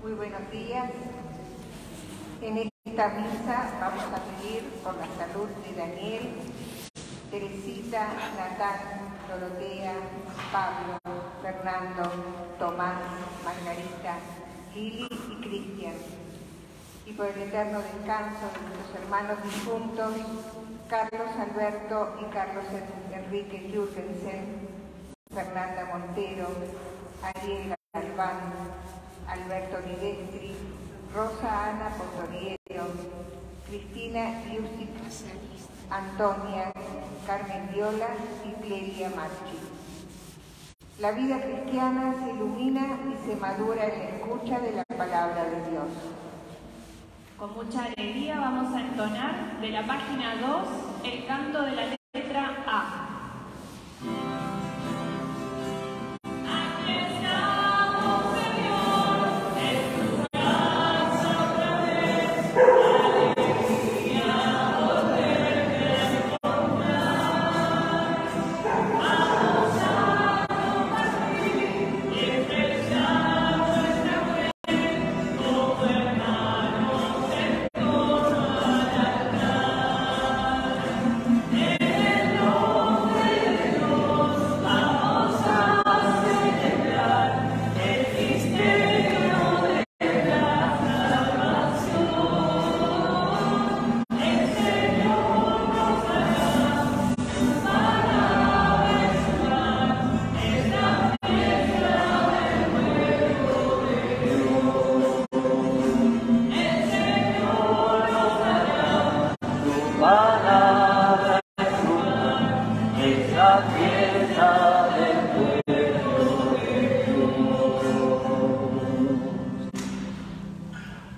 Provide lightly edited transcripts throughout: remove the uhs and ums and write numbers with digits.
Muy buenos días. En esta misa vamos a pedir por la salud de Daniel, Teresita, Natán, Dorotea, Pablo, Fernando, Tomás, Margarita, Lili y Cristian. Y por el eterno descanso de nuestros hermanos difuntos, Carlos Alberto y Carlos Enrique Jürgensen, Fernanda Montero, Ariel Galván, Alberto Nidestri, Rosa Ana Potoriero, Cristina Yusic, Antonia, Carmen Viola y Clelia Marchi. La vida cristiana se ilumina y se madura en la escucha de la palabra de Dios. Con mucha alegría vamos a entonar de la página 2 el canto de la letra A.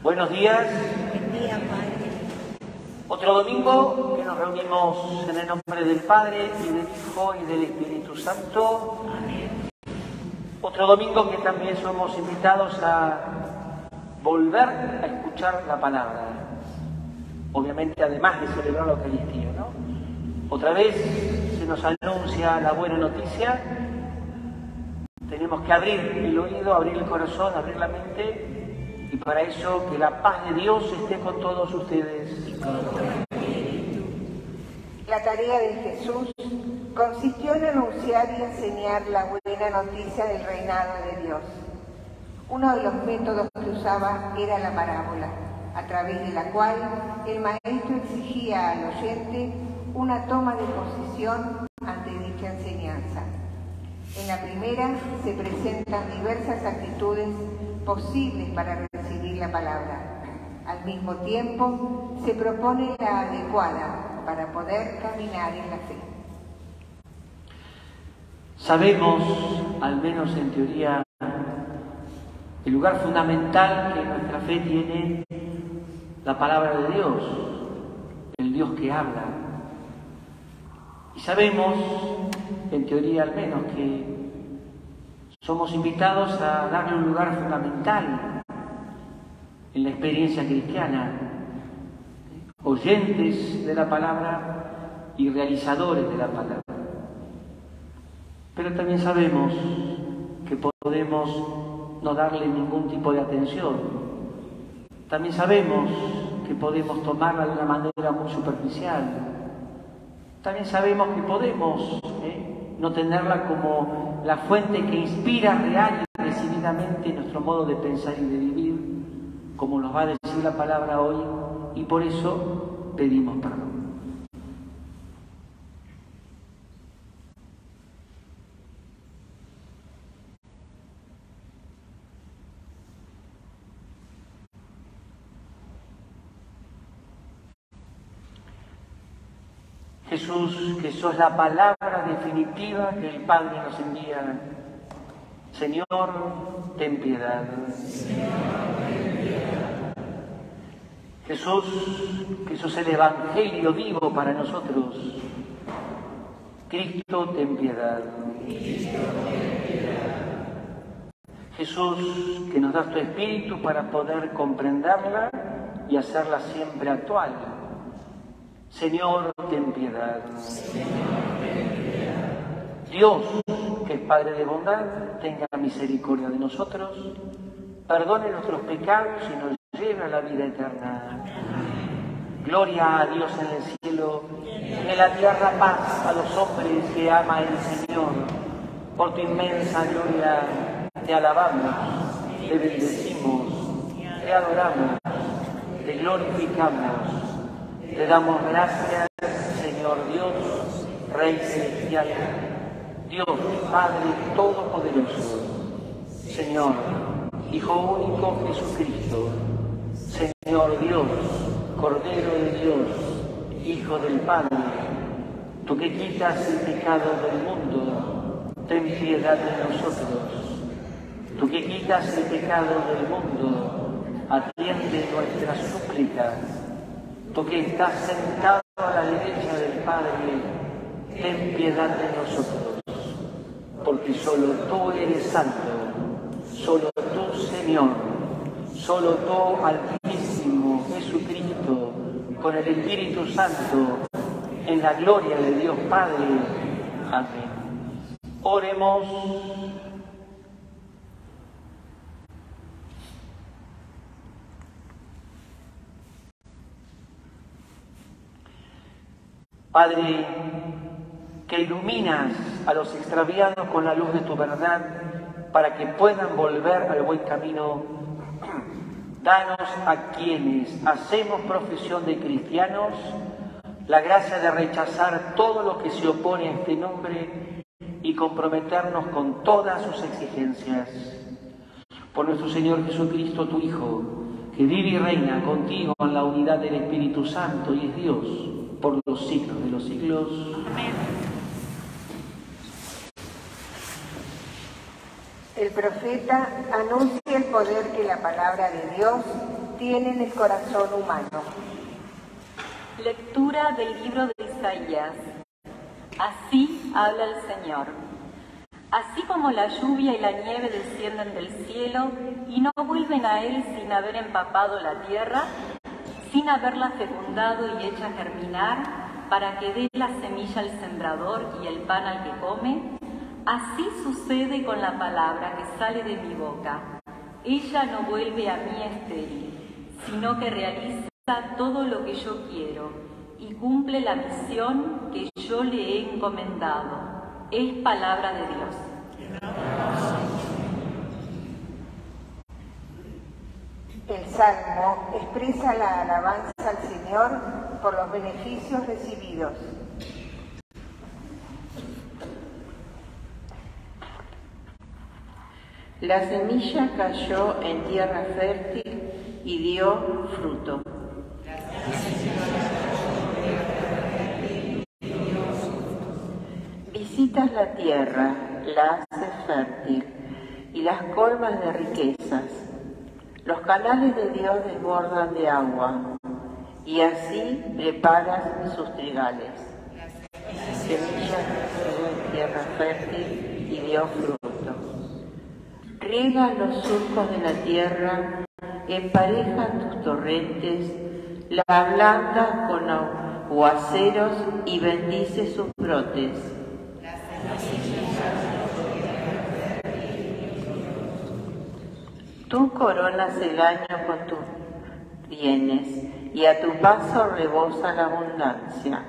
Buenos días. Otro domingo que nos reunimos en el nombre del Padre y del Hijo y del Espíritu Santo. Otro domingo que también somos invitados a volver a escuchar la palabra. Obviamente, además de celebrar la Eucaristía, ¿no? Otra vez se nos anuncia la buena noticia. Tenemos que abrir el oído, abrir el corazón, abrir la mente. Y para eso, que la paz de Dios esté con todos ustedes. La tarea de Jesús consistió en anunciar y enseñar la buena noticia del reinado de Dios. Uno de los métodos que usaba era la parábola, a través de la cual el maestro exigía al oyente una toma de posición ante dicha enseñanza. En la primera se presentan diversas actitudes posibles para recibir la palabra. Al mismo tiempo, se propone la adecuada para poder caminar en la fe. Sabemos, al menos en teoría, el lugar fundamental que nuestra fe tiene la palabra de Dios, el Dios que habla. Y sabemos, en teoría al menos, que somos invitados a darle un lugar fundamental en la experiencia cristiana, oyentes de la palabra y realizadores de la palabra. Pero también sabemos que podemos no darle ningún tipo de atención. También sabemos que podemos tomarla de una manera muy superficial. También sabemos que podemos no tenerla como la fuente que inspira real y decididamente nuestro modo de pensar y de vivir, como nos va a decir la palabra hoy, y por eso pedimos perdón. Jesús, que sos la palabra definitiva que el Padre nos envía. Señor, ten piedad. Jesús, que sos el Evangelio vivo para nosotros. Cristo, ten piedad. Jesús, que nos das tu Espíritu para poder comprenderla y hacerla siempre actual. Señor, ten piedad. Dios, que es Padre de bondad, tenga misericordia de nosotros, perdone nuestros pecados y nos lleve a la vida eterna. Gloria a Dios en el cielo, en la tierra paz a los hombres que ama el Señor. Por tu inmensa gloria te alabamos, te bendecimos, te adoramos, te glorificamos, te damos gracias, Señor Dios, Rey celestial, Dios Padre Todopoderoso, Señor, Hijo único Jesucristo, Señor Dios, Cordero de Dios, Hijo del Padre, tú que quitas el pecado del mundo, ten piedad de nosotros. Tú que quitas el pecado del mundo, atiende nuestras súplicas. Tú que estás sentado a la derecha del Padre, ten piedad de nosotros. Porque solo tú eres santo, solo tú, Señor, solo tú, Altísimo Jesucristo, con el Espíritu Santo, en la gloria de Dios Padre. Amén. Oremos. Padre, que iluminas a los extraviados con la luz de tu verdad para que puedan volver al buen camino, danos a quienes hacemos profesión de cristianos la gracia de rechazar todo lo que se opone a este nombre y comprometernos con todas sus exigencias. Por nuestro Señor Jesucristo, tu Hijo, que vive y reina contigo en la unidad del Espíritu Santo y es Dios por los siglos de los siglos. Amén. El profeta anuncia el poder que la palabra de Dios tiene en el corazón humano. Lectura del libro de Isaías. Así habla el Señor. Así como la lluvia y la nieve descienden del cielo y no vuelven a él sin haber empapado la tierra, sin haberla fecundado y hecha germinar, para que dé la semilla al sembrador y el pan al que come, así sucede con la palabra que sale de mi boca. Ella no vuelve a mí estéril, sino que realiza todo lo que yo quiero y cumple la misión que yo le he encomendado. Es palabra de Dios. El Salmo expresa la alabanza al Señor por los beneficios recibidos. La semilla cayó en tierra fértil y dio fruto. Visitas la tierra, la haces fértil y las colmas de riquezas. Los canales de Dios desbordan de agua y así preparas sus trigales. La semilla cayó en tierra fértil y dio fruto. Riega los surcos de la tierra, empareja tus torrentes, la ablanda con aguaceros y bendice sus brotes. Tú coronas el año con tus bienes y a tu paso rebosa la abundancia.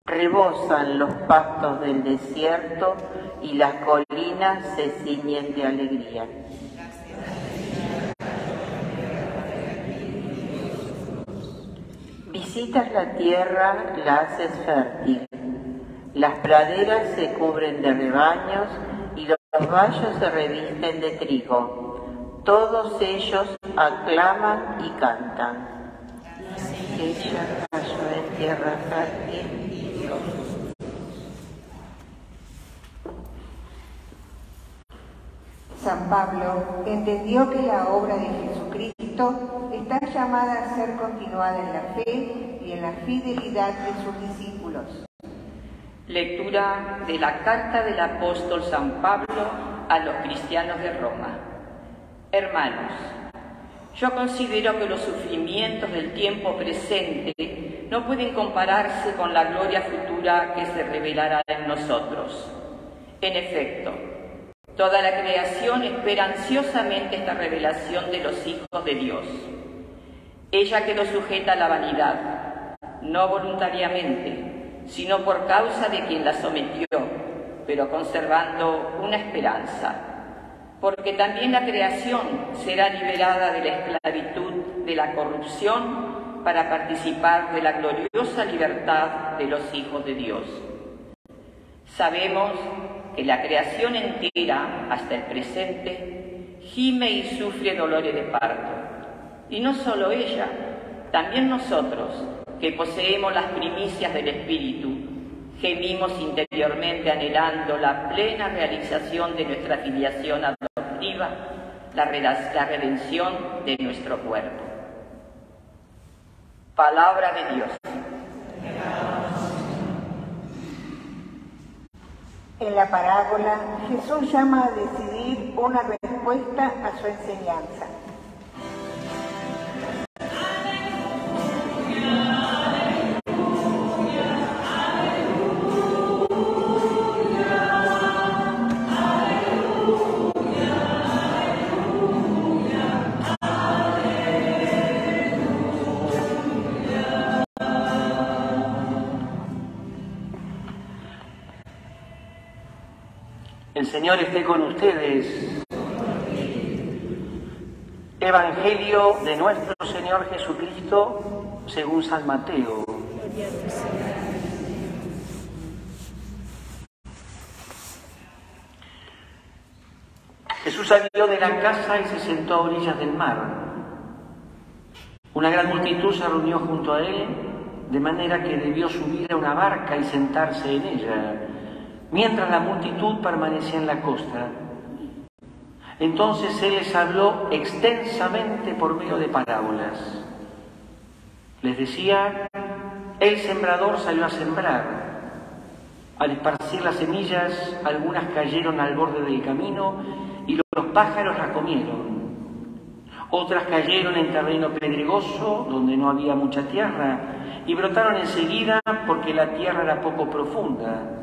Rebosan los pastos del desierto y las colinas se ciñen de alegría. Visitas la tierra, la haces fértil. Las praderas se cubren de rebaños y los valles se revisten de trigo. Todos ellos aclaman y cantan. Ella cayó en tierra fértil. San Pablo entendió que la obra de Jesucristo está llamada a ser continuada en la fe y en la fidelidad de sus discípulos. Lectura de la carta del apóstol San Pablo a los cristianos de Roma. Hermanos, yo considero que los sufrimientos del tiempo presente no pueden compararse con la gloria futura que se revelará en nosotros. En efecto, Toda la creación espera ansiosamente esta revelación de los hijos de Dios. Ella quedó sujeta a la vanidad, no voluntariamente, sino por causa de quien la sometió, pero conservando una esperanza, porque también la creación será liberada de la esclavitud de la corrupción para participar de la gloriosa libertad de los hijos de Dios. Sabemos que la creación entera, hasta el presente, gime y sufre dolores de parto. Y no solo ella, también nosotros, que poseemos las primicias del Espíritu, gemimos interiormente anhelando la plena realización de nuestra filiación adoptiva, la redención de nuestro cuerpo. Palabra de Dios. En la parábola, Jesús llama a decidir una respuesta a su enseñanza. El Señor esté con ustedes. Evangelio de nuestro Señor Jesucristo según San Mateo. Jesús salió de la casa y se sentó a orillas del mar. Una gran multitud se reunió junto a él, de manera que debió subir a una barca y sentarse en ella, mientras la multitud permanecía en la costa. Entonces él les habló extensamente por medio de parábolas. Les decía: el sembrador salió a sembrar. Al esparcir las semillas, algunas cayeron al borde del camino y los pájaros las comieron. Otras cayeron en terreno pedregoso, donde no había mucha tierra, y brotaron enseguida porque la tierra era poco profunda.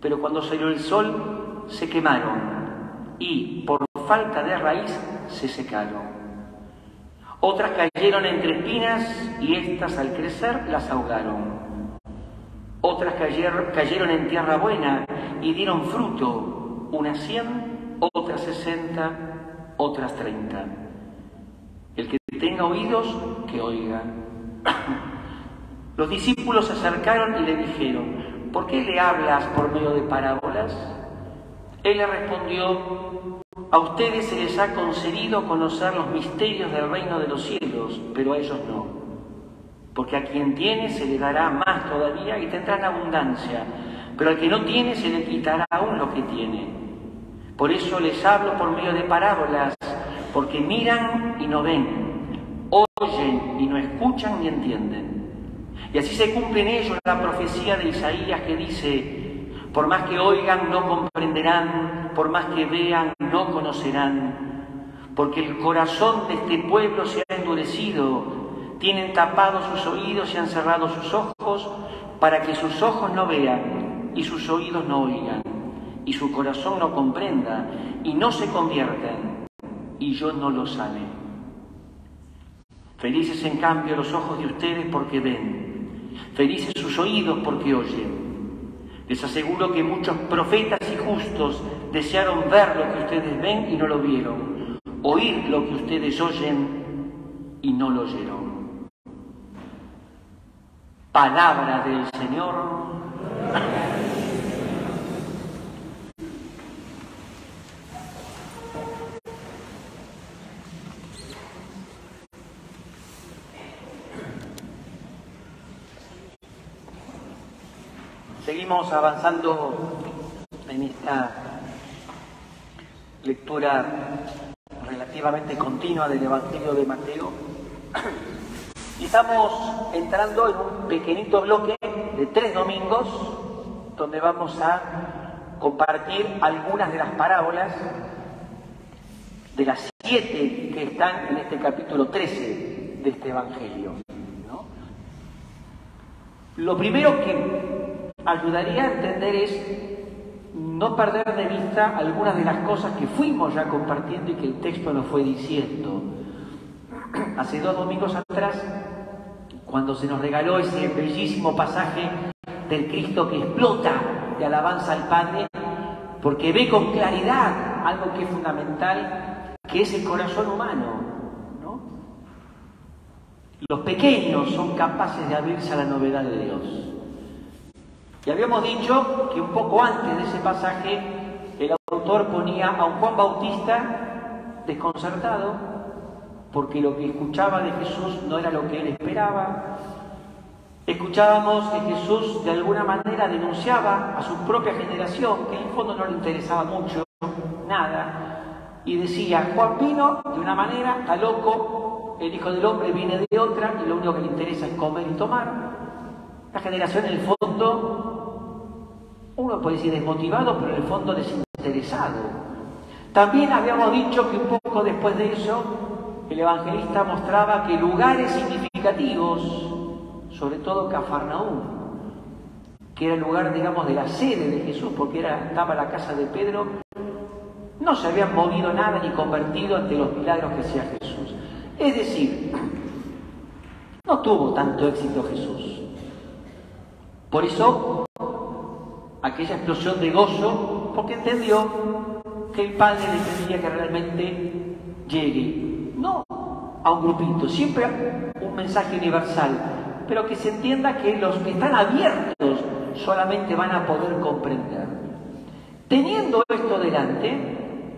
Pero cuando salió el sol, se quemaron y, por falta de raíz, se secaron. Otras cayeron entre espinas y éstas, al crecer, las ahogaron. Otras cayeron en tierra buena y dieron fruto, unas 100, otras 60, otras 30. El que tenga oídos, que oiga. Los discípulos se acercaron y le dijeron: ¿por qué le hablas por medio de parábolas? Él le respondió: a ustedes se les ha concedido conocer los misterios del reino de los cielos, pero a ellos no. Porque a quien tiene se le dará más todavía y tendrán abundancia, pero al que no tiene se le quitará aún lo que tiene. Por eso les hablo por medio de parábolas, porque miran y no ven, oyen y no escuchan ni entienden. Y así se cumple en ellos la profecía de Isaías que dice: por más que oigan no comprenderán, por más que vean no conocerán, porque el corazón de este pueblo se ha endurecido, tienen tapados sus oídos y han cerrado sus ojos, para que sus ojos no vean y sus oídos no oigan, y su corazón no comprenda, y no se conviertan, y yo no los sane. Felices en cambio los ojos de ustedes porque ven, felices sus oídos porque oyen. Les aseguro que muchos profetas y justos desearon ver lo que ustedes ven y no lo vieron, oír lo que ustedes oyen y no lo oyeron. Palabra del Señor. Seguimos avanzando en esta lectura relativamente continua del Evangelio de Mateo. Y estamos entrando en un pequeñito bloque de 3 domingos donde vamos a compartir algunas de las parábolas de las 7 que están en este capítulo 13 de este Evangelio, ¿no? Lo primero que ayudaría a entender es: no perder de vista algunas de las cosas que fuimos ya compartiendo y que el texto nos fue diciendo. Hace 2 domingos atrás, cuando se nos regaló ese bellísimo pasaje del Cristo que explota de alabanza al Padre, porque ve con claridad algo que es fundamental, que es el corazón humano, ¿no? Los pequeños son capaces de abrirse a la novedad de Dios. Y habíamos dicho que un poco antes de ese pasaje, el autor ponía a un Juan Bautista desconcertado, porque lo que escuchaba de Jesús no era lo que él esperaba. Escuchábamos que Jesús de alguna manera denunciaba a su propia generación, que en el fondo no le interesaba mucho, nada, y decía: Juan vino de una manera, está loco, el Hijo del Hombre viene de otra, y lo único que le interesa es comer y tomar. La generación en el fondo, uno puede decir desmotivado, pero en el fondo desinteresado. También habíamos dicho que un poco después de eso, el evangelista mostraba que lugares significativos, sobre todo Cafarnaúm, que era el lugar, digamos, de la sede de Jesús, porque estaba la casa de Pedro, no se habían movido nada ni convertido ante los milagros que hacía Jesús. Es decir, no tuvo tanto éxito Jesús. Por eso, aquella explosión de gozo, porque entendió que el Padre le pedía que realmente llegue, no a un grupito, siempre un mensaje universal, pero que se entienda que los que están abiertos solamente van a poder comprender. Teniendo esto delante,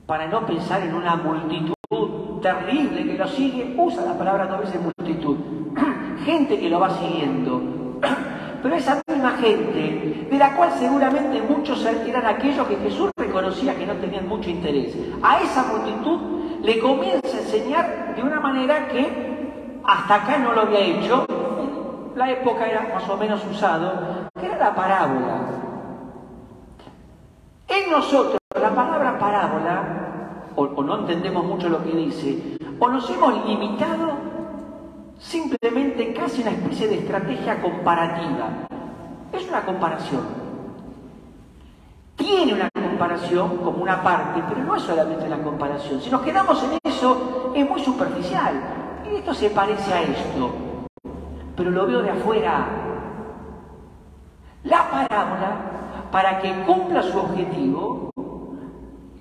para no pensar en una multitud terrible que lo sigue, usa la palabra 2 veces multitud, gente que lo va siguiendo, pero esa misma gente, de la cual seguramente muchos eran aquellos que Jesús reconocía que no tenían mucho interés, a esa multitud le comienza a enseñar de una manera que hasta acá no lo había hecho. En la época era más o menos usado, que era la parábola. En nosotros la palabra parábola, o no entendemos mucho lo que dice, o nos hemos limitado simplemente casi una especie de estrategia comparativa. Es una comparación. Tiene una comparación como una parte, pero no es solamente la comparación. Si nos quedamos en eso, es muy superficial. Y esto se parece a esto, pero lo veo de afuera. La parábola, para que cumpla su objetivo,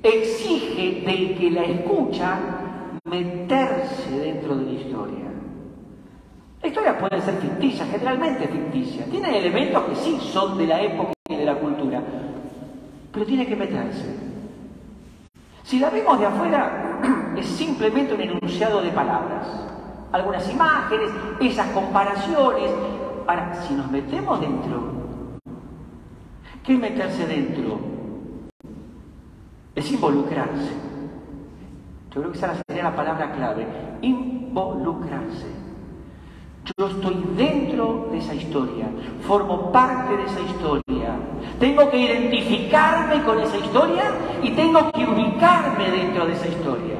exige del que la escucha meterse dentro de la historia. La historia puede ser ficticia, generalmente ficticia. Tiene elementos que sí son de la época y de la cultura, pero tiene que meterse. Si la vemos de afuera, es simplemente un enunciado de palabras, algunas imágenes, esas comparaciones. Ahora, si nos metemos dentro, ¿qué es meterse dentro? Es involucrarse. Yo creo que esa sería la palabra clave, involucrarse. Yo estoy dentro de esa historia, formo parte de esa historia. Tengo que identificarme con esa historia y tengo que ubicarme dentro de esa historia.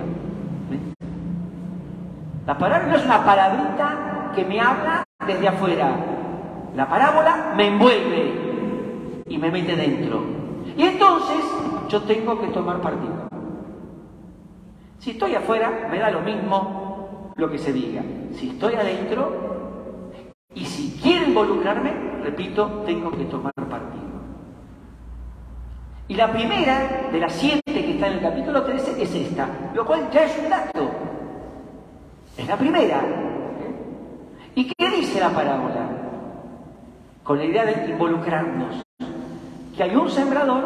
La parábola no es una palabrita que me habla desde afuera. La parábola me envuelve y me mete dentro. Y entonces yo tengo que tomar partido. Si estoy afuera, me da lo mismo lo que se diga. Si estoy adentro, y si quiero involucrarme, repito, tengo que tomar partido. Y la primera de las 7 que está en el capítulo 13 es esta, lo cual ya es un dato. Es la primera. ¿Y qué dice la parábola? Con la idea de involucrarnos. Que hay un sembrador,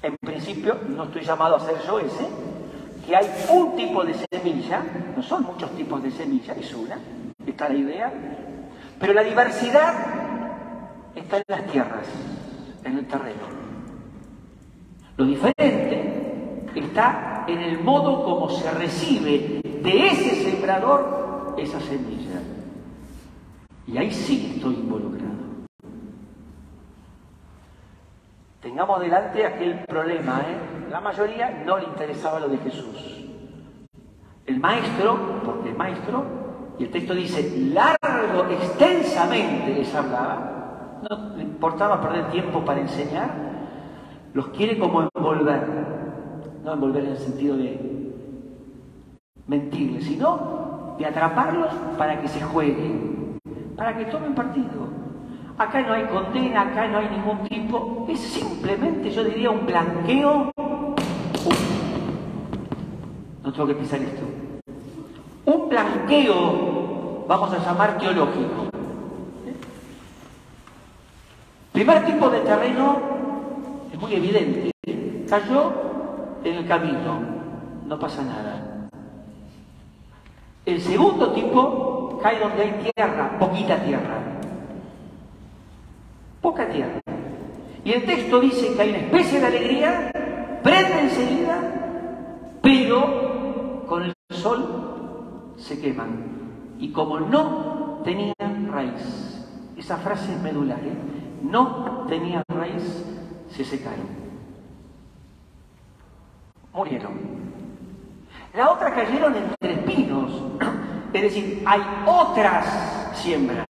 en principio no estoy llamado a ser yo ese, que hay un tipo de semilla, no son muchos tipos de semilla, es una. Está la idea, pero la diversidad está en las tierras, en el terreno. Lo diferente está en el modo como se recibe de ese sembrador esa semilla. Y ahí sí estoy involucrado. Tengamos delante aquel problema, La mayoría no le interesaba lo de Jesús. El maestro, porque el maestro, y el texto dice, largo, extensamente les hablaba, no le importaba perder tiempo para enseñar, los quiere como envolver, no envolver en el sentido de mentirles, sino de atraparlos para que se jueguen, para que tomen partido. Acá no hay condena, acá no hay ningún tipo, es simplemente, yo diría, un blanqueo. No tengo que pisar esto. Un blanqueo, vamos a llamar teológico. Primer tipo de terreno es muy evidente. Cayó en el camino, no pasa nada. El segundo tipo cae donde hay tierra, poquita tierra. Poca tierra. Y el texto dice que hay una especie de alegría, prende enseguida, pero con el sol se queman. Y como no tenían raíz, esa frase es medular, no tenían raíz, se secaron. Murieron. La otra cayeron entre espinos, es decir, hay otras siembras.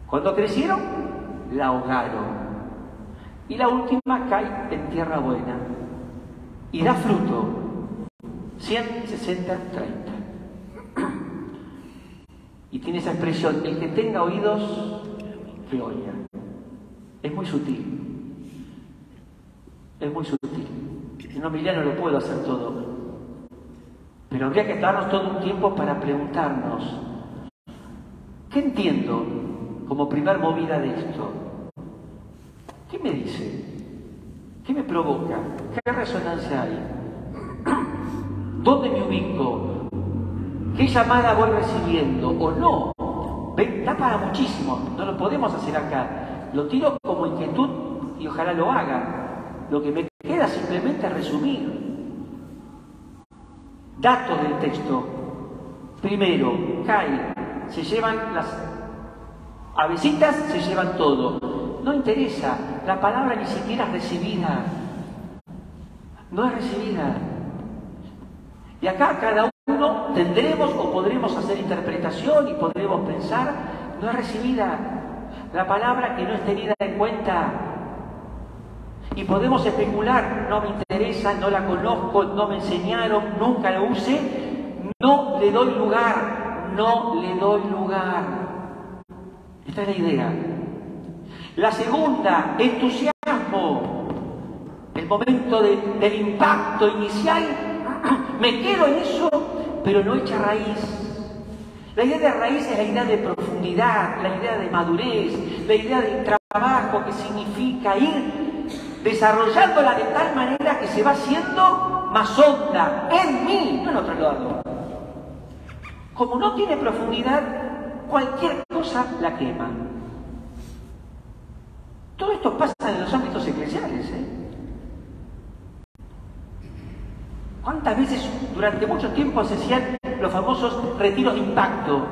Cuando crecieron, la ahogaron. Y la última cae en tierra buena y da fruto. 100, 60, 30. Y tiene esa expresión, el que tenga oídos, que oiga. Es muy sutil. Es muy sutil. En un homilía no lo puedo hacer todo. Pero habría que darnos todo un tiempo para preguntarnos, ¿qué entiendo como primer movida de esto? ¿Qué me dice? ¿Qué me provoca? ¿Qué resonancia hay? ¿Dónde me ubico? ¿Qué llamada voy recibiendo o no? Da para muchísimo, no lo podemos hacer acá. Lo tiro como inquietud y ojalá lo haga. Lo que me queda simplemente es resumir. Datos del texto. Primero, cae, se llevan las avecitas, se llevan todo. No interesa, la palabra ni siquiera es recibida. No es recibida. Y acá cada uno tendremos o podremos hacer interpretación y podremos pensar, no es recibida. La palabra que no es tenida en cuenta. Y podemos especular, no me interesa, no la conozco, no me enseñaron, nunca la usé, no le doy lugar, no le doy lugar. Esta es la idea. La segunda, entusiasmo. El momento del impacto inicial, me quedo en eso, pero no echa raíz. La idea de raíz es la idea de profundidad, la idea de madurez, la idea del trabajo que significa ir desarrollándola de tal manera que se va haciendo más honda en mí, no en otro lado. Como no tiene profundidad, cualquier cosa la quema. Todo esto pasa en los ámbitos eclesiales, ¿Cuántas veces durante mucho tiempo se hacían los famosos retiros de impacto?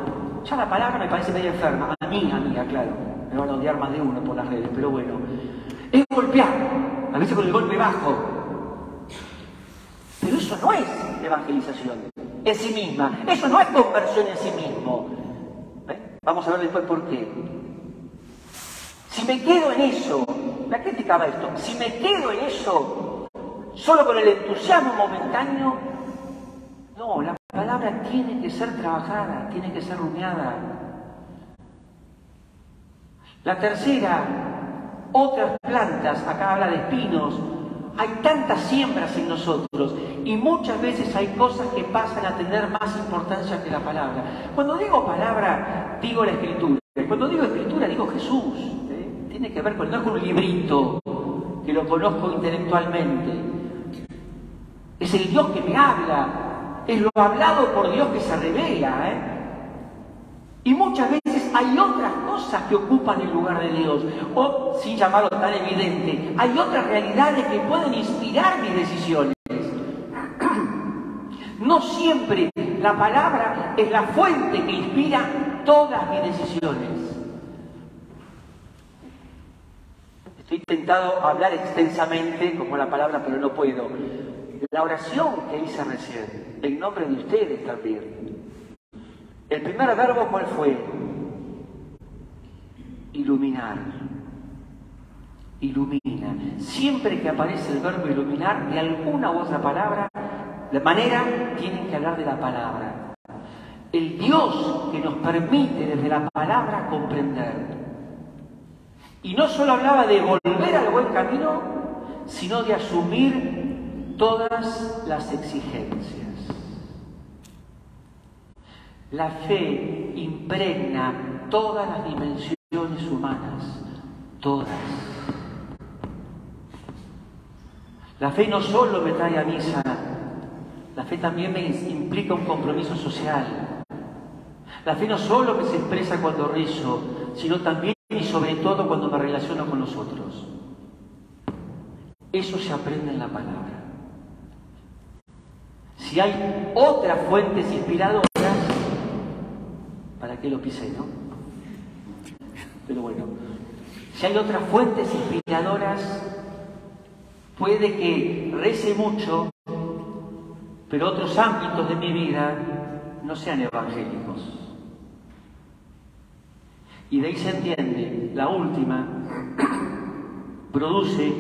Ya la palabra me parece medio enferma. A mí, amiga, claro. Me van a odiar más de uno por las redes, pero bueno. Es golpear, a veces con el golpe bajo. Pero eso no es evangelización en sí misma. Eso no es conversión en sí mismo. Vamos a ver después por qué. Si me quedo en eso, la crítica va a esto, si me quedo en eso, solo con el entusiasmo momentáneo, no, la palabra tiene que ser trabajada, tiene que ser rumiada. La tercera, otras plantas, acá habla de espinos, hay tantas siembras en nosotros y muchas veces hay cosas que pasan a tener más importancia que la palabra. Cuando digo palabra, digo la escritura. Cuando digo escritura, digo Jesús. Tiene que ver con, no es con un librito que lo conozco intelectualmente. Es el Dios que me habla, es lo hablado por Dios que se revela. Y muchas veces hay otras cosas que ocupan el lugar de Dios, o sin llamarlo tan evidente, hay otras realidades que pueden inspirar mis decisiones. No siempre la palabra es la fuente que inspira todas mis decisiones. Estoy tentado a hablar extensamente como la palabra, pero no puedo. La oración que hice recién, en nombre de ustedes también. El primer verbo, ¿cuál fue? iluminar. Ilumina. Siempre que aparece el verbo iluminar, de alguna u otra manera, tienen que hablar de la palabra. El Dios que nos permite desde la palabra comprender. Y no solo hablaba de volver al buen camino, sino de asumir todas las exigencias. La fe impregna todas las dimensiones humanas, todas. La fe no solo me trae a misa, la fe también me implica un compromiso social. La fe no solo me se expresa cuando rezo, sino también y sobre todo cuando me relaciono con los otros. Eso se aprende en la palabra. Si hay otras fuentes inspiradoras, ¿para qué lo pisé, no? Pero bueno, si hay otras fuentes inspiradoras, puede que rece mucho, pero otros ámbitos de mi vida no sean evangélicos. Y de ahí se entiende, la última produce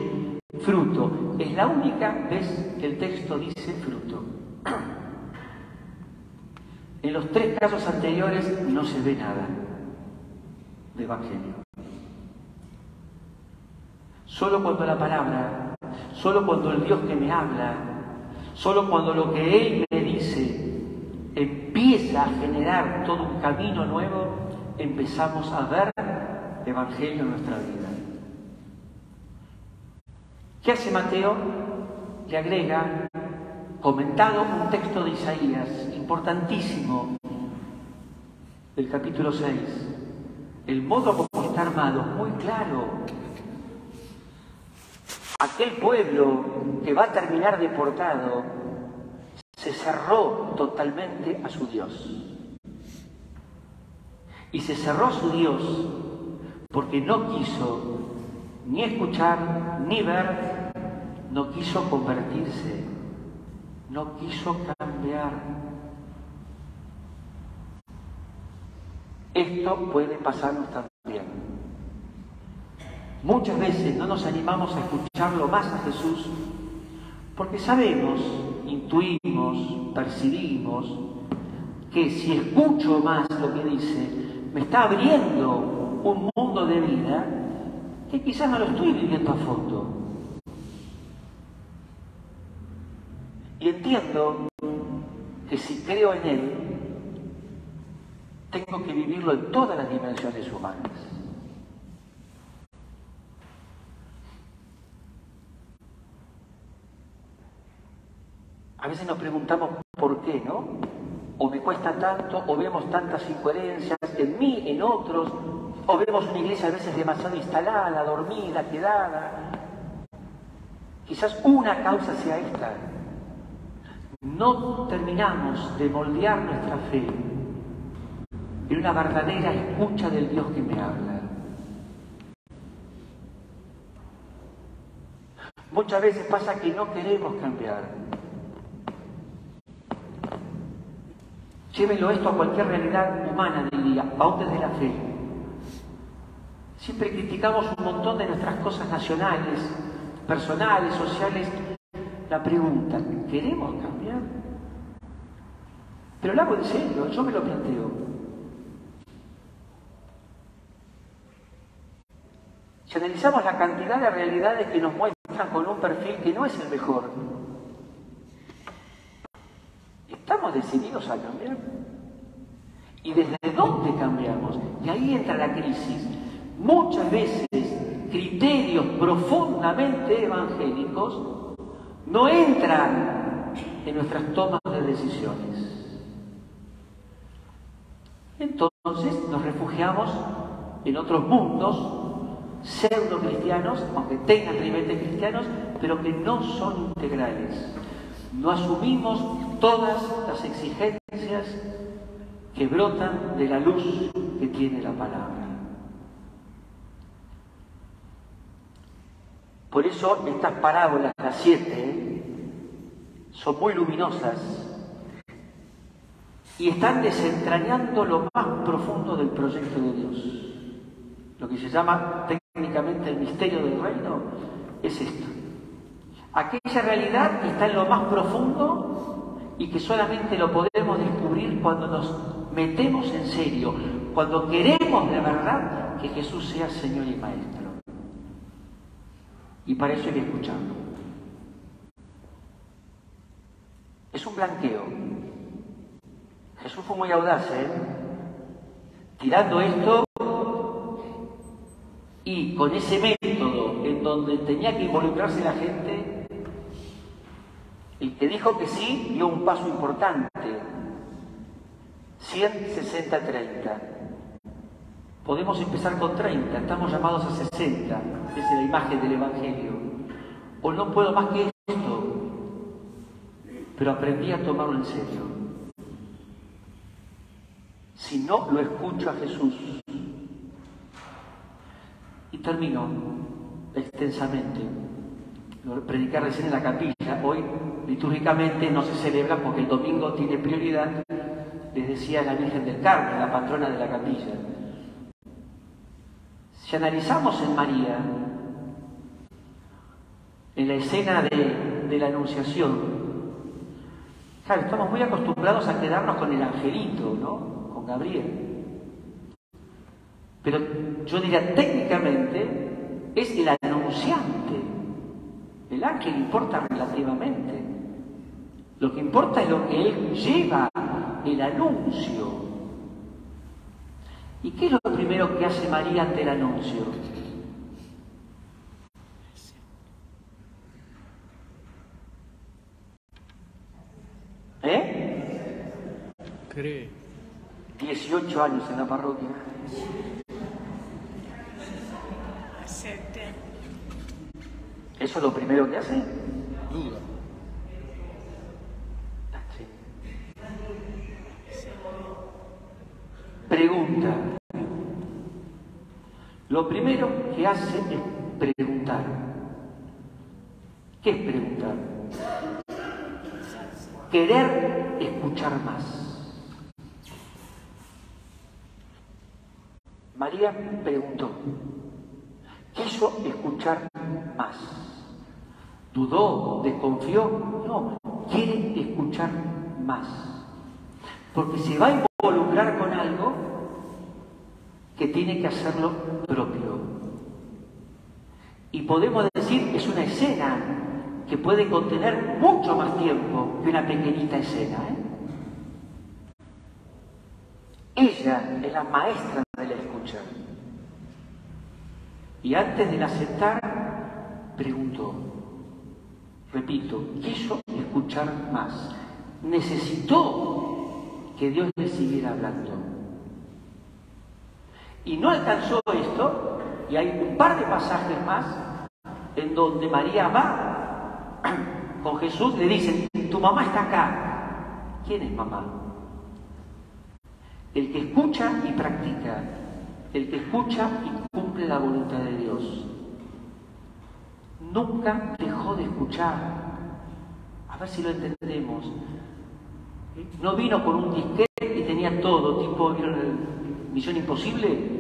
fruto. Es la única vez que el texto dice fruto. En los 3 casos anteriores no se ve nada de evangelio. Solo cuando la palabra, solo cuando el Dios que me habla, solo cuando lo que Él me dice empieza a generar todo un camino nuevo, empezamos a ver evangelio en nuestra vida. ¿Qué hace Mateo? Le agrega, comentado, un texto de Isaías, importantísimo, del capítulo 6. El modo como está armado, muy claro. Aquel pueblo que va a terminar deportado se cerró totalmente a su Dios. Y se cerró a su Dios porque no quiso ni escuchar, ni ver, no quiso convertirse, no quiso cambiar. Esto puede pasarnos también. Muchas veces no nos animamos a escucharlo más a Jesús porque sabemos, intuimos, percibimos que si escucho más lo que dice, me está abriendo un mundo de vida que quizás no lo estoy viviendo a fondo. Y entiendo que si creo en Él, tengo que vivirlo en todas las dimensiones humanas. A veces nos preguntamos por qué, ¿no? O me cuesta tanto, o vemos tantas incoherencias en mí, en otros, o vemos una iglesia a veces demasiado instalada, dormida, quedada. Quizás una causa sea esta. No terminamos de moldear nuestra fe en una verdadera escucha del Dios que me habla. Muchas veces pasa que no queremos cambiar. Llévenlo esto a cualquier realidad humana del día, aún desde la fe. Siempre criticamos un montón de nuestras cosas nacionales, personales, sociales. La pregunta, ¿queremos cambiar? Pero lo hago en serio, yo me lo planteo. Si analizamos la cantidad de realidades que nos muestran con un perfil que no es el mejor, ¿estamos decididos a cambiar? ¿Y desde dónde cambiamos? Y ahí entra la crisis. Muchas veces criterios profundamente evangélicos no entran en nuestras tomas de decisiones. Entonces nos refugiamos en otros mundos pseudo cristianos, aunque tengan ribetes cristianos, pero que no son integrales. No asumimos todas las exigencias que brotan de la luz que tiene la palabra. Por eso estas parábolas, las 7, son muy luminosas y están desentrañando lo más profundo del proyecto de Dios. lo que se llama técnicamente el misterio del reino, es esto. Aquella realidad que está en lo más profundo y que solamente lo podemos descubrir cuando nos metemos en serio, cuando queremos de verdad que Jesús sea Señor y Maestro. Y para eso hay que escucharlo. Es un blanqueo. Jesús fue muy audaz, tirando esto y con ese método en donde tenía que involucrarse la gente. El que dijo que sí dio un paso importante. 160-30. Podemos empezar con 30, estamos llamados a 60. Esa es la imagen del Evangelio. O no puedo más que esto, pero aprendí a tomarlo en serio. Si no lo escucho a Jesús. Y termino extensamente. Lo prediqué recién en la capilla. Hoy litúrgicamente no se celebra porque el domingo tiene prioridad. Les decía la Virgen del Carmen, la patrona de la capilla. Si analizamos en María, en la escena de la Anunciación, claro, estamos muy acostumbrados a quedarnos con el angelito, ¿no? Con Gabriel. Pero yo diría, técnicamente, es el anunciante. El ángel importa relativamente. Lo que importa es lo que él lleva, el anuncio. ¿Y qué es lo primero que hace María ante el anuncio? Cree. 18 años en la parroquia. Acepte. ¿Eso es lo primero que hace? Duda. Sí. Pregunta. Lo primero que hace es preguntar. ¿Qué es preguntar? Querer escuchar más. María preguntó, quiso escuchar más. ¿Dudó? ¿Desconfió? No, quiere escuchar más. Porque se va a involucrar con algo que tiene que hacerlo propio. Y podemos decir que es una escena que puede contener mucho más tiempo que una pequeñita escena. Ella es la maestra de la escucha. Y antes de aceptar, preguntó. Repito, quiso escuchar más. Necesitó que Dios le siguiera hablando. Y no alcanzó esto, y hay un par de pasajes más en donde María va con Jesús, le dicen, tu mamá está acá. ¿Quién es mamá? El que escucha y practica, el que escucha y cumple la voluntad de Dios. Nunca dejó de escuchar. A ver si lo entendemos. No vino con un disquete y tenía todo, tipo Misión Imposible.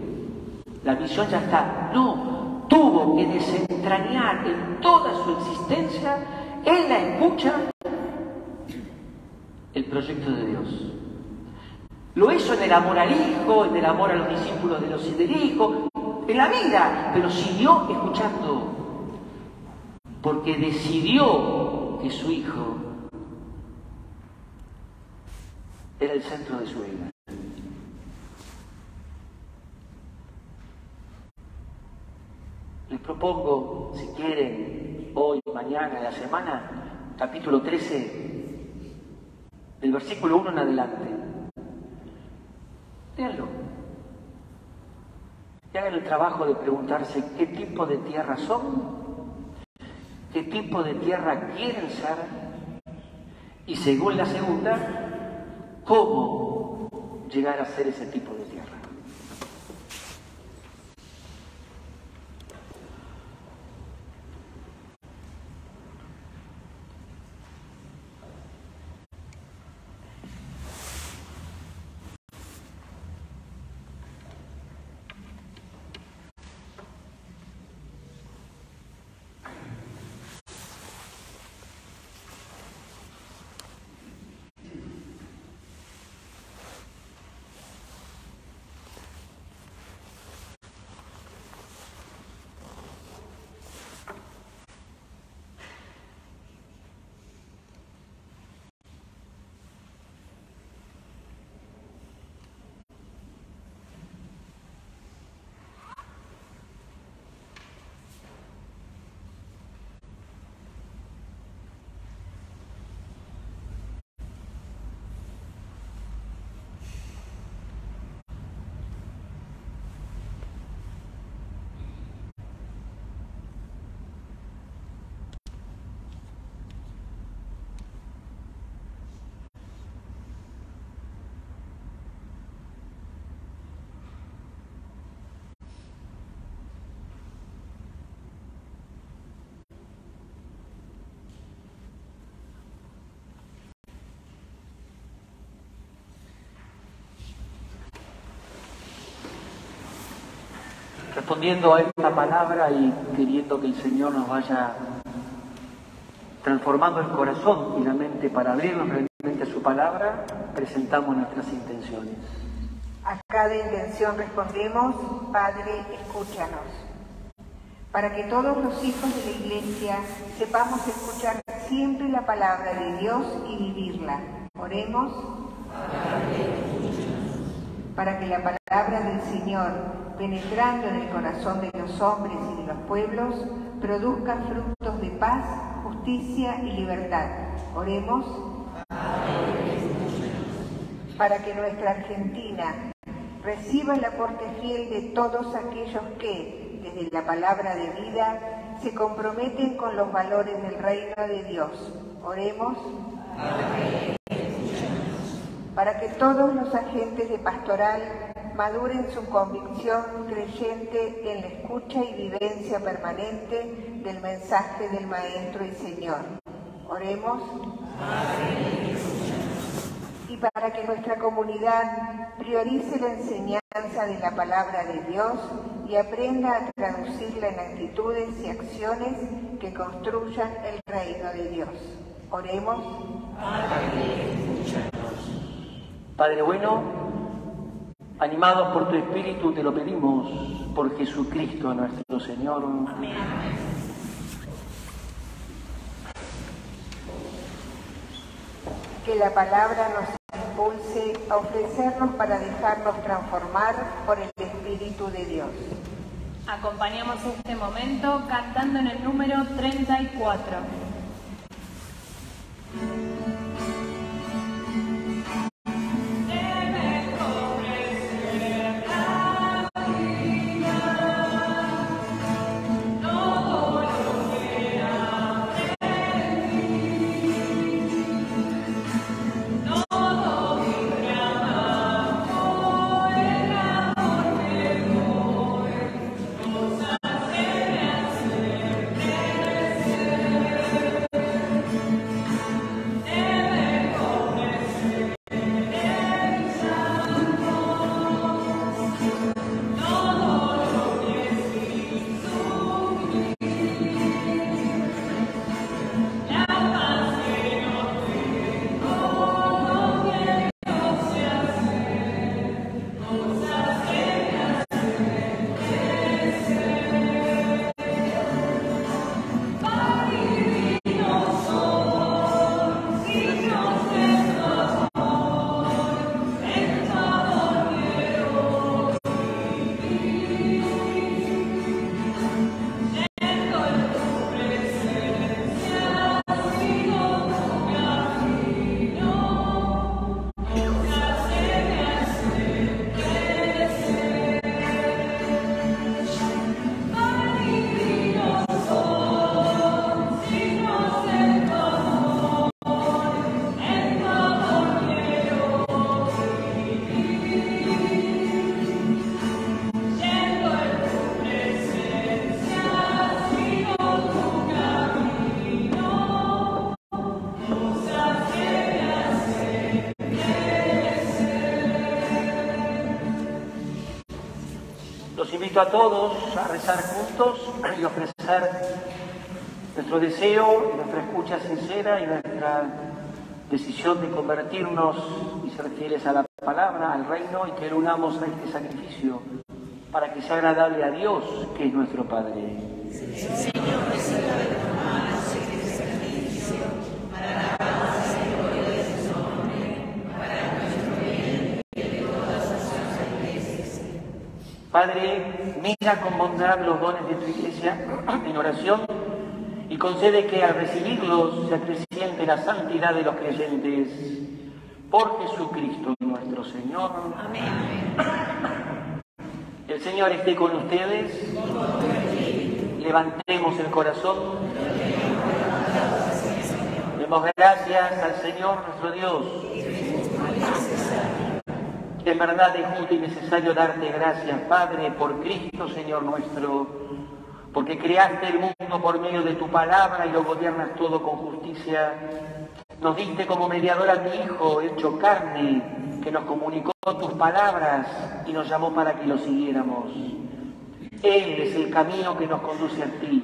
La misión ya está. No, tuvo que desentrañar en toda su existencia, en la escucha, el proyecto de Dios. Lo hizo en el amor al Hijo, en el amor a los discípulos del Hijo, en la vida, pero siguió escuchando, porque decidió que su Hijo era el centro de su vida. Les propongo, si quieren, hoy, mañana, en la semana, capítulo 13, del versículo 1 en adelante. Léanlo. Y hagan el trabajo de preguntarse qué tipo de tierra son, qué tipo de tierra quieren ser, y según la segunda, cómo llegar a ser ese tipo de tierra. respondiendo a esta palabra y queriendo que el Señor nos vaya transformando el corazón y la mente para abrirnos realmente a su palabra, presentamos nuestras intenciones. A cada intención respondemos: Padre, escúchanos. Para que todos los hijos de la Iglesia sepamos escuchar siempre la palabra de Dios y vivirla. Oremos. Para que la palabra del Señor, penetrando en el corazón de los hombres y de los pueblos, produzca frutos de paz, justicia y libertad. Oremos. Para que nuestra Argentina reciba el aporte fiel de todos aquellos que, desde la palabra de vida, se comprometen con los valores del reino de Dios. Oremos. Para que todos los agentes de pastoral maduren su convicción creyente en la escucha y vivencia permanente del mensaje del Maestro y Señor. Oremos. Y para que nuestra comunidad priorice la enseñanza de la palabra de Dios y aprenda a traducirla en actitudes y acciones que construyan el reino de Dios. Oremos. Padre bueno, animados por tu Espíritu te lo pedimos por Jesucristo nuestro Señor. Amén. Que la palabra nos impulse a ofrecernos para dejarnos transformar por el Espíritu de Dios. Acompañamos este momento cantando en el número 34. Invito a todos a rezar juntos y ofrecer nuestro deseo, nuestra escucha sincera y nuestra decisión de convertirnos y ser fieles a la palabra, al reino, y que lo unamos a este sacrificio para que sea agradable a Dios, que es nuestro Padre. Señor, reciba de tus manos este sacrificio para la paz y gloria de su nombre, para nuestro bien y el de todas sus iglesias. Padre, mira con bondad los dones de tu Iglesia en oración y concede que al recibirlos se acreciente la santidad de los creyentes. Por Jesucristo nuestro Señor. Amén. El Señor esté con ustedes. Levantemos el corazón. Demos gracias al Señor nuestro Dios. En verdad es justo y necesario darte gracias, Padre, por Cristo, Señor nuestro, porque creaste el mundo por medio de tu palabra y lo gobiernas todo con justicia. Nos diste como mediador a tu Hijo, hecho carne, que nos comunicó tus palabras y nos llamó para que lo siguiéramos. Él es el camino que nos conduce a ti,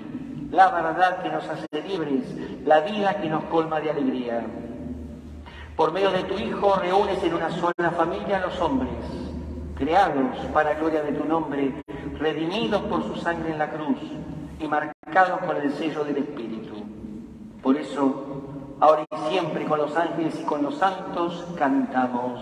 la verdad que nos hace libres, la vida que nos colma de alegría. Por medio de tu Hijo reúnes en una sola familia a los hombres, creados para gloria de tu nombre, redimidos por su sangre en la cruz y marcados con el sello del Espíritu. Por eso, ahora y siempre con los ángeles y con los santos cantamos.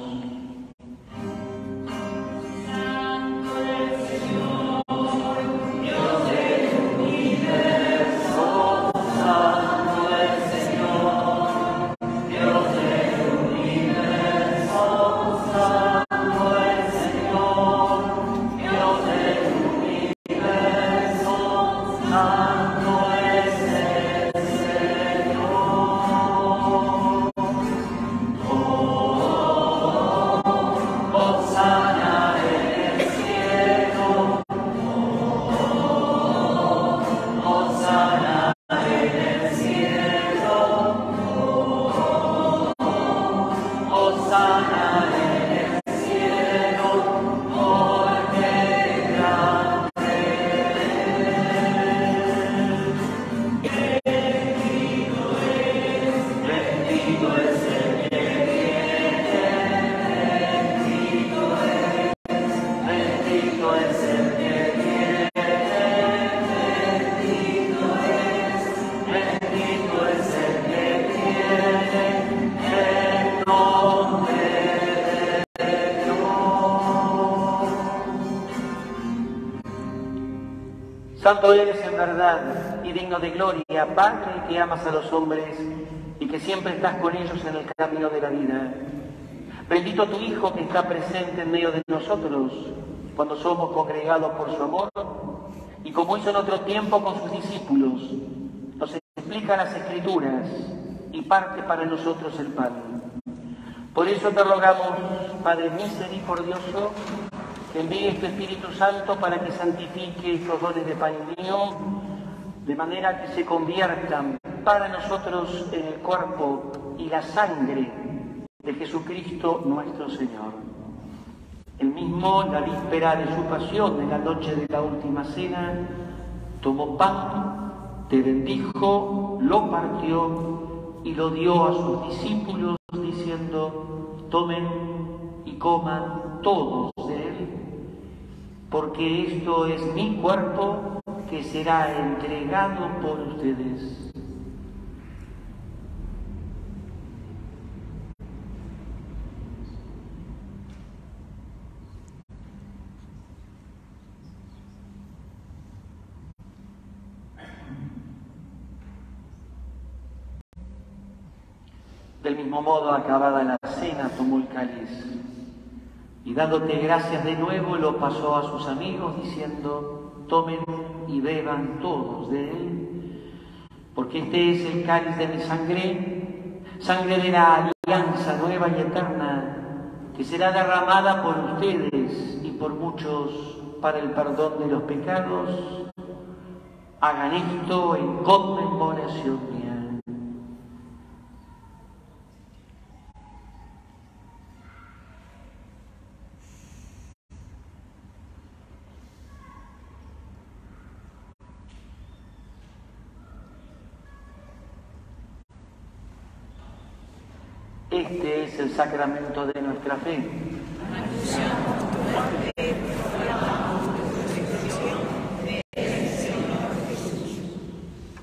Santo eres en verdad y digno de gloria, Padre, que amas a los hombres y que siempre estás con ellos en el camino de la vida. Bendito tu Hijo que está presente en medio de nosotros cuando somos congregados por su amor y como hizo en otro tiempo con sus discípulos, nos explica las Escrituras y parte para nosotros el pan. Por eso te rogamos, Padre misericordioso, que envíes tu Espíritu Santo para que santifique estos dones de pan y vino, de manera que se conviertan para nosotros en el cuerpo y la sangre de Jesucristo nuestro Señor. Él mismo, en la víspera de su pasión, en la noche de la última cena, tomó pan, te bendijo, lo partió y lo dio a sus discípulos, diciendo: tomen y coman todos de él, porque esto es mi cuerpo que será entregado por ustedes. Del mismo modo, acabada la cena, tomó el cáliz y dándote gracias de nuevo, lo pasó a sus amigos, diciendo: tomen y beban todos de él, porque este es el cáliz de mi sangre, sangre de la alianza nueva y eterna, que será derramada por ustedes y por muchos para el perdón de los pecados. Hagan esto en conmemoración mía. Este es el sacramento de nuestra fe.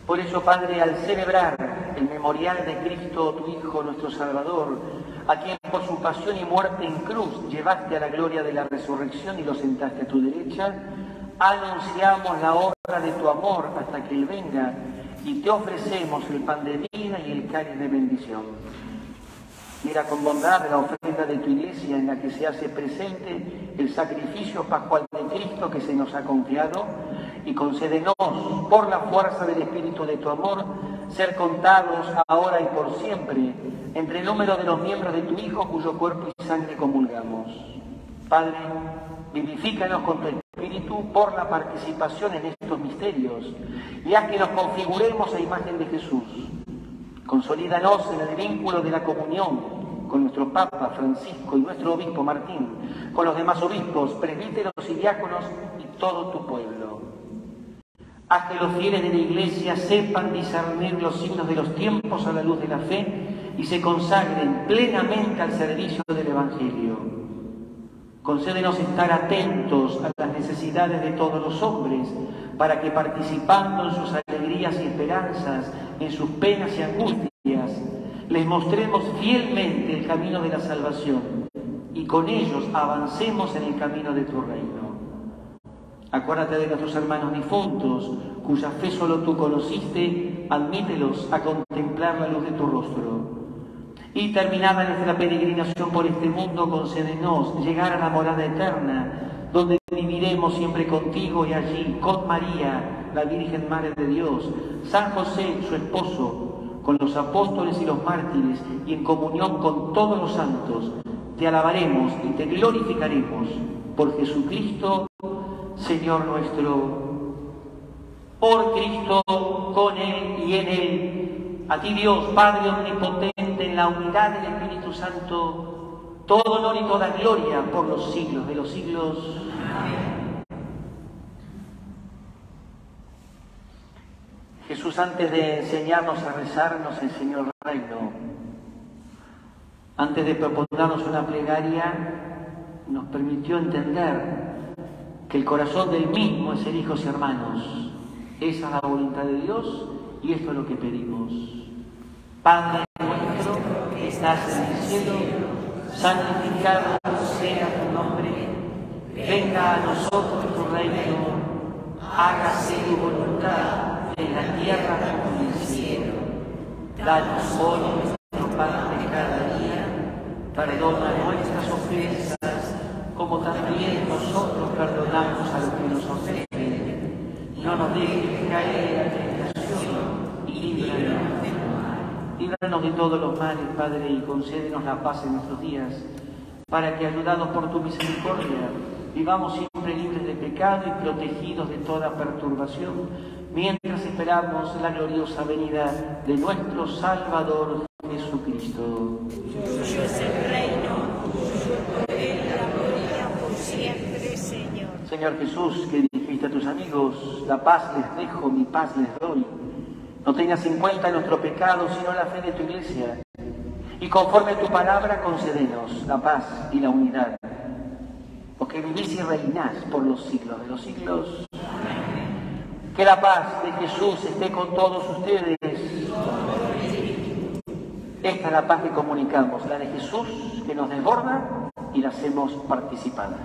Por eso, Padre, al celebrar el memorial de Cristo, tu Hijo, nuestro Salvador, a quien por su pasión y muerte en cruz llevaste a la gloria de la resurrección y lo sentaste a tu derecha, anunciamos la obra de tu amor hasta que Él venga y te ofrecemos el pan de vida y el cáliz de bendición. Mira con bondad la ofrenda de tu Iglesia en la que se hace presente el sacrificio pascual de Cristo que se nos ha confiado y concédenos, por la fuerza del Espíritu de tu amor, ser contados ahora y por siempre entre el número de los miembros de tu Hijo cuyo cuerpo y sangre comulgamos. Padre, vivifícanos con tu Espíritu por la participación en estos misterios y haz que nos configuremos a imagen de Jesús. Consolídanos en el vínculo de la comunión con nuestro Papa Francisco y nuestro Obispo Martín, con los demás obispos, presbíteros y diáconos y todo tu pueblo. Haz que los fieles de la Iglesia sepan discernir los signos de los tiempos a la luz de la fe y se consagren plenamente al servicio del Evangelio. Concédenos estar atentos a las necesidades de todos los hombres, para que participando en sus alegrías y esperanzas, en sus penas y angustias, les mostremos fielmente el camino de la salvación y con ellos avancemos en el camino de tu reino. Acuérdate de nuestros hermanos difuntos, cuya fe solo tú conociste, admítelos a contemplar la luz de tu rostro. Y terminada nuestra peregrinación por este mundo, concédenos llegar a la morada eterna, donde viviremos siempre contigo y allí, con María, la Virgen Madre de Dios, San José, su esposo, con los apóstoles y los mártires, y en comunión con todos los santos, te alabaremos y te glorificaremos por Jesucristo, Señor nuestro. Por Cristo, con Él y en Él, a ti Dios, Padre omnipotente, en la unidad del Espíritu Santo, todo honor y toda gloria por los siglos de los siglos. Amén. Jesús, antes de enseñarnos a rezar, nos enseñó el reino. Antes de proponernos una plegaria, nos permitió entender que el corazón del mismo es ser hijos y hermanos. Esa es la voluntad de Dios y esto es lo que pedimos. Padre nuestro que estás en el cielo, santificado sea tu nombre, venga a nosotros tu reino, hágase tu voluntad en la tierra como en el cielo. Danos hoy nuestro pan de cada día, perdona nuestras ofensas, como también nosotros perdonamos a los que nos ofenden. No nos dejes caer en la tentación y líbranos. Líbranos de todos los males, Padre, y concédenos la paz en nuestros días, para que, ayudados por tu misericordia, vivamos siempre libres de pecado y protegidos de toda perturbación, mientras esperamos la gloriosa venida de nuestro Salvador Jesucristo. Tuyo es el reino, tuyo el poder y la gloria por siempre, Señor. Señor Jesús, que dijiste a tus amigos, la paz les dejo, mi paz les doy. No tengas en cuenta nuestro pecado, sino la fe de tu Iglesia. Y conforme a tu palabra, concédenos la paz y la unidad, porque vivís y reinás por los siglos de los siglos. Que la paz de Jesús esté con todos ustedes. Esta es la paz que comunicamos, la de Jesús, que nos desborda y la hacemos participada.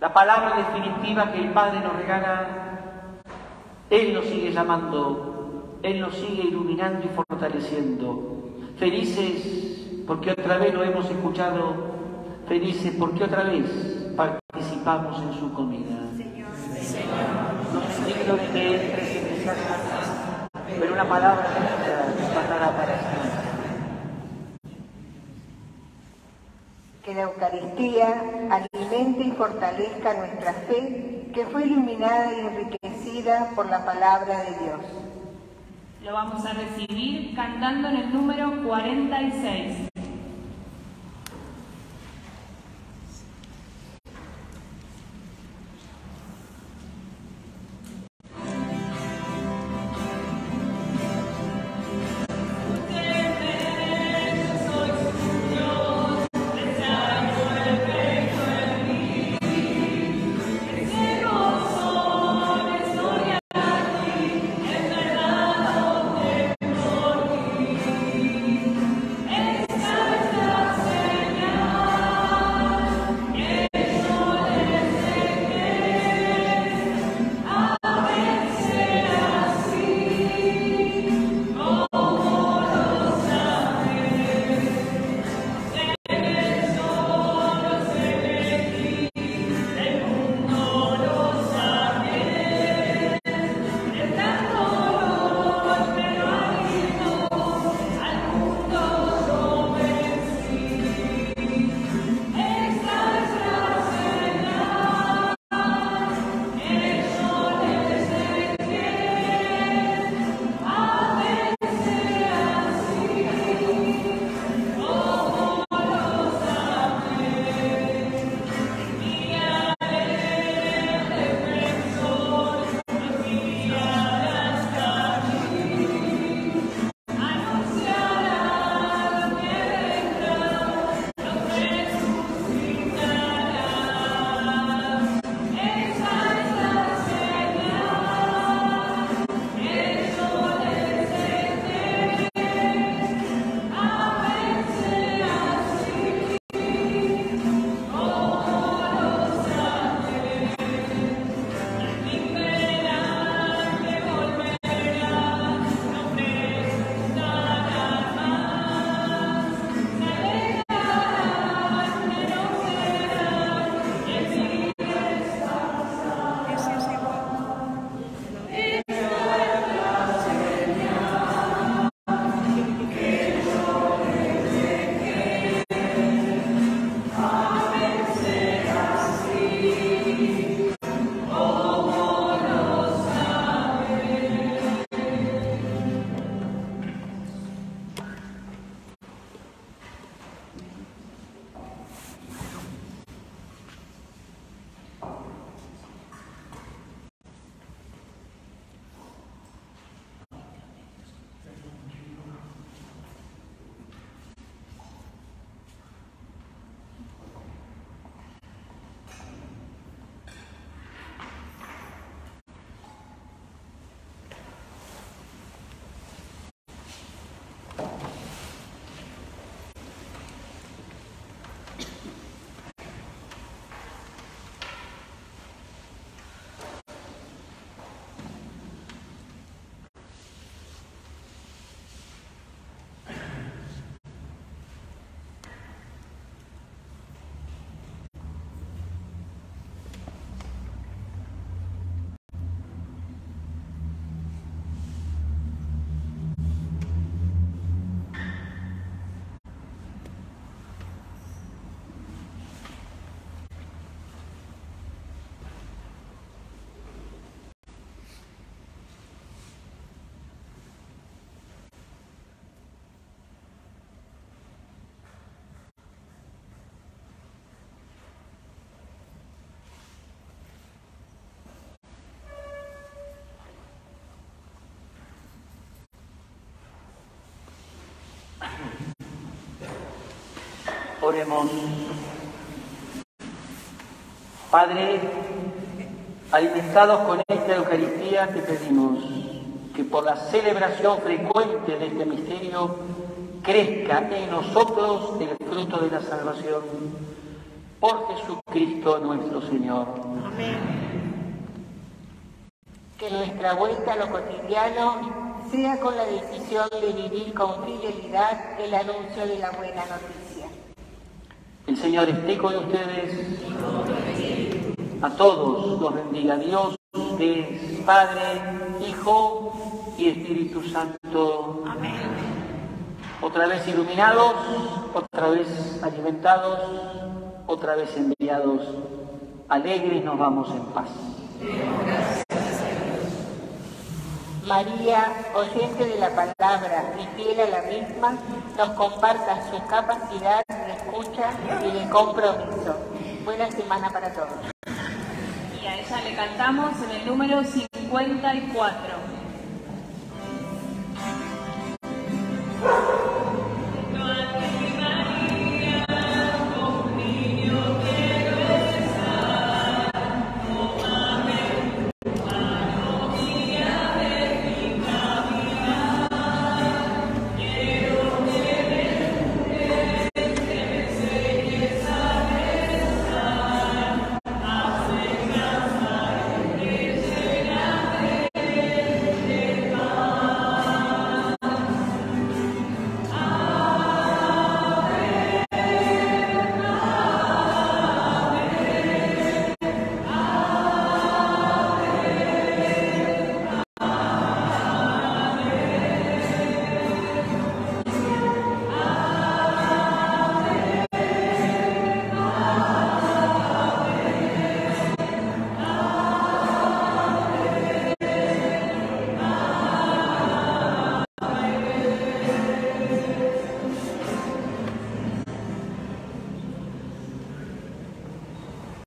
La palabra definitiva que el Padre nos regala, Él nos sigue llamando, Él nos sigue iluminando y fortaleciendo. Felices porque otra vez lo hemos escuchado, felices porque otra vez participamos en su comida. No es digno de que entres en mi casa, pero una palabra tuya pasará para siempre. Que la Eucaristía alimente y fortalezca nuestra fe, que fue iluminada y enriquecida por la palabra de Dios. Lo vamos a recibir cantando en el número 46. Soy Dios, Oremos. Padre, alimentados con esta Eucaristía, te pedimos que por la celebración frecuente de este misterio crezca en nosotros el fruto de la salvación. Por Jesucristo nuestro Señor. Amén. Que nuestra vuelta a lo cotidiano sea con la decisión de vivir con fidelidad el anuncio de la buena noticia. El Señor esté con ustedes. A todos los bendiga Dios, que es Padre, Hijo y Espíritu Santo. Amén. Otra vez iluminados, otra vez alimentados, otra vez enviados. Alegres nos vamos en paz. María, oyente de la palabra y fiel a la misma, nos comparta su capacidad de escucha y de compromiso. Buena semana para todos. Y a ella le cantamos en el número 54.